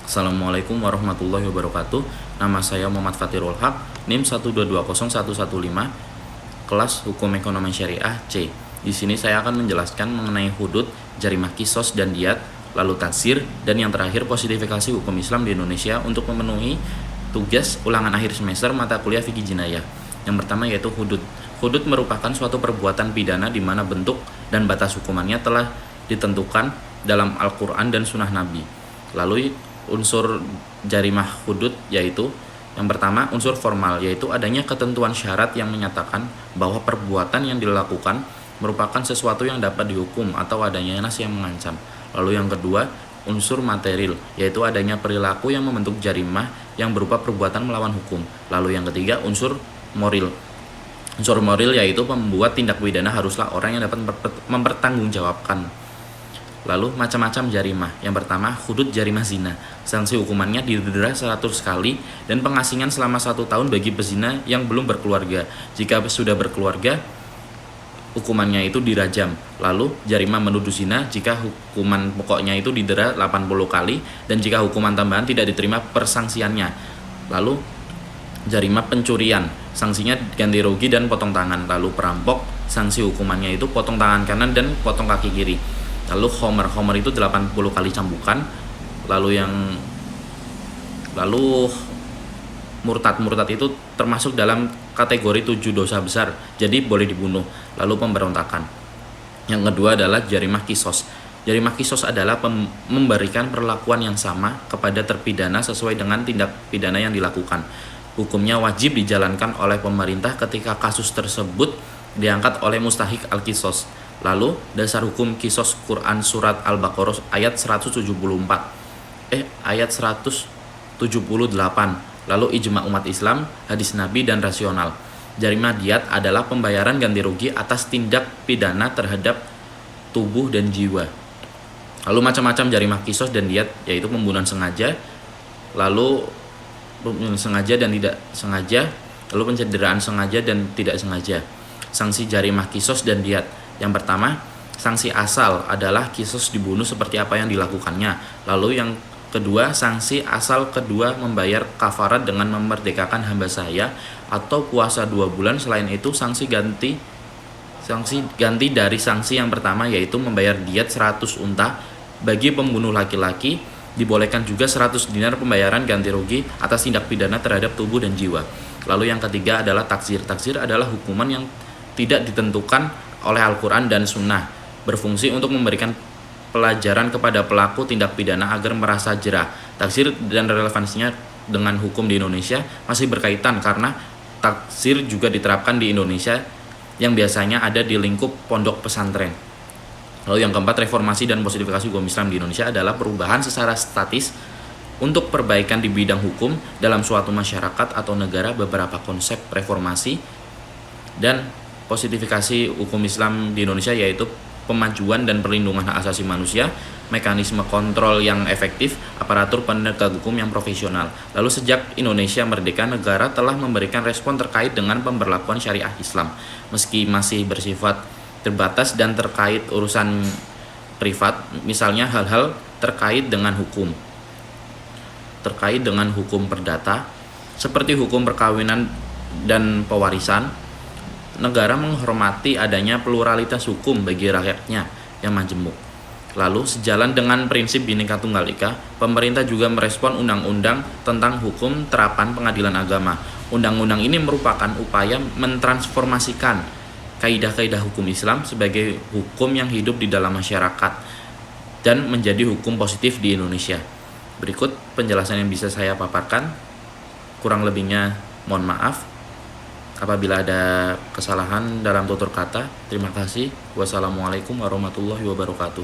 Assalamualaikum warahmatullahi wabarakatuh. Nama saya Muhammad Fatirul Haq, NIM 1220115, kelas Hukum Ekonomi Syariah C. Di sini saya akan menjelaskan mengenai hudud, jarimah kisos dan diat, lalu taksir, dan yang terakhir posidifikasi hukum Islam di Indonesia untuk memenuhi tugas ulangan akhir semester mata kuliah fikih jinayah. Yang pertama yaitu hudud. Hudud merupakan suatu perbuatan pidana di mana bentuk dan batas hukumannya telah ditentukan dalam Al-Quran dan Sunnah Nabi. Lalu unsur jarimah hudud yaitu yang pertama unsur formal, yaitu adanya ketentuan syarat yang menyatakan bahwa perbuatan yang dilakukan merupakan sesuatu yang dapat dihukum atau adanya nas yang mengancam. Lalu yang kedua unsur material, yaitu adanya perilaku yang membentuk jarimah yang berupa perbuatan melawan hukum. Lalu yang ketiga unsur moral. Unsur moral yaitu pembuat tindak pidana haruslah orang yang dapat mempertanggungjawabkan. Lalu macam-macam jarimah. Yang pertama hudud jarimah zina. Sanksi hukumannya didera 100 kali dan pengasingan selama 1 tahun bagi pezina yang belum berkeluarga. Jika sudah berkeluarga, hukumannya itu dirajam. Lalu jarimah menuduh zina, jika hukuman pokoknya itu didera 80 kali dan jika hukuman tambahan tidak diterima persangsiannya. Lalu jarimah pencurian, sanksinya ganti rugi dan potong tangan. Lalu perampok, sanksi hukumannya itu potong tangan kanan dan potong kaki kiri. Lalu homer itu 80 kali cambukan. Lalu murtad itu termasuk dalam kategori 7 dosa besar, jadi boleh dibunuh. Lalu pemberontakan. Yang kedua adalah jarimah kisos. Jarimah kisos adalah memberikan perlakuan yang sama kepada terpidana sesuai dengan tindak pidana yang dilakukan. Hukumnya wajib dijalankan oleh pemerintah ketika kasus tersebut diangkat oleh mustahik al-kisos. Lalu dasar hukum kisos Quran surat Al-Baqarah ayat 178. Lalu ijma umat Islam, hadis Nabi dan rasional. Jarimah diat adalah pembayaran ganti rugi atas tindak pidana terhadap tubuh dan jiwa. Lalu macam-macam jarimah kisos dan diat yaitu pembunuhan sengaja, lalu pembunuhan sengaja dan tidak sengaja, lalu pencederaan sengaja dan tidak sengaja. Sanksi jarimah kisos dan diat. Yang pertama, sanksi asal adalah kisos dibunuh seperti apa yang dilakukannya. Lalu yang kedua, sanksi asal kedua membayar kafarat dengan memerdekakan hamba saya atau puasa 2 bulan. Selain itu, sanksi ganti dari sanksi yang pertama yaitu membayar diat 100 unta. Bagi pembunuh laki-laki dibolehkan juga 100 dinar pembayaran ganti rugi atas tindak pidana terhadap tubuh dan jiwa. Lalu yang ketiga adalah taksir. Taksir adalah hukuman yang tidak ditentukan oleh Al-Quran dan Sunnah, berfungsi untuk memberikan pelajaran kepada pelaku tindak pidana agar merasa jerah. Taksir dan relevansinya dengan hukum di Indonesia masih berkaitan karena taksir juga diterapkan di Indonesia yang biasanya ada di lingkup pondok pesantren. Lalu yang keempat, reformasi dan posidifikasi hukum Islam di Indonesia adalah perubahan secara statis untuk perbaikan di bidang hukum dalam suatu masyarakat atau negara. Beberapa konsep reformasi dan posidifikasi hukum Islam di Indonesia yaitu pemajuan dan perlindungan hak asasi manusia, mekanisme kontrol yang efektif, aparatur penegak hukum yang profesional. Lalu sejak Indonesia merdeka, negara telah memberikan respon terkait dengan pemberlakuan syariah Islam. Meski masih bersifat terbatas dan terkait urusan privat, misalnya hal-hal terkait dengan hukum perdata, seperti hukum perkawinan dan pewarisan, negara menghormati adanya pluralitas hukum bagi rakyatnya yang majemuk. Lalu sejalan dengan prinsip Bhinneka Tunggal Ika, pemerintah juga merespon undang-undang tentang hukum terapan pengadilan agama. Undang-undang ini merupakan upaya mentransformasikan kaidah-kaidah hukum Islam sebagai hukum yang hidup di dalam masyarakat dan menjadi hukum positif di Indonesia. Berikut penjelasan yang bisa saya paparkan. Kurang lebihnya mohon maaf. Apabila ada kesalahan dalam tutur kata, terima kasih. Wassalamualaikum warahmatullahi wabarakatuh.